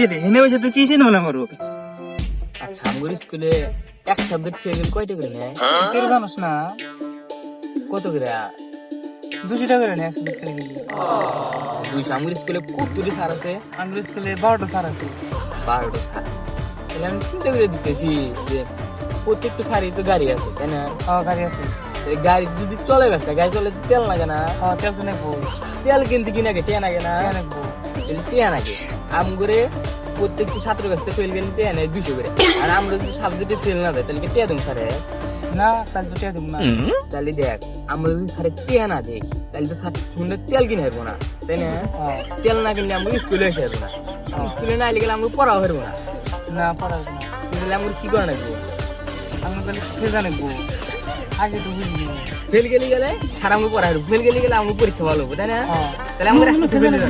রে এনে বসে তুই কি চিনি বলে মারো? আচ্ছা আমার স্কুলে এক সাবজেক্ট ফেল গেলে কয়টা করে নেয়? তুই জানোস না কত করে? 200 টাকা করে নেয় একসাথে খেলে গেলে। 200? আমার স্কুলে কতটি স্যার আছে? আমার স্কুলে 12টা স্যার আছে। 12টা স্যার। তাহলে আমি চিন্তা করে দিতেছি যে প্রত্যেকটা স্যারই তো গাড়ি আছে তাই না? গাড়ি আছে। তাহলে গাড়ি যদি চলে গেছে, গাড়ি চলে তেল লাগে না? তেল তো নেবো, তেল কিনতে কি নাকি টেন আগে না? নেবো। তাহলে টেন আগে আম করে প্রত্যেকটি ছাত্র কাছ থেকে ফেল গেলে টেন 200 করে। আর আমরা যদি সাবজেক্টে ফেল না যায় তাহলে কি টেন দেবো স্যারে? না তাহলে তো টেয়া দেবো না। তাহলে দেখ আমরা যদি স্যারে টেন না দিই তাহলে তো স্যার শুনলে তেল কিনে হারবো না তাই না? তেল না কিনলে আমরা স্কুলে এসে হারবো না, স্কুলে না এলে গেলে আমরা পড়াও হারবো না। না পড়াবো না। তাহলে আমরা কি করে নেবো? আমরা তাহলে ফেজা নেবো, আগে তো বুঝিনি। ফেল গেলে গেলে স্যার আমরা পড়া হারবো, ফেল গেলে গেলে আমরা পরীক্ষা ভালো হবো তাই না? তাহলে আমরা ফেজা নেবো।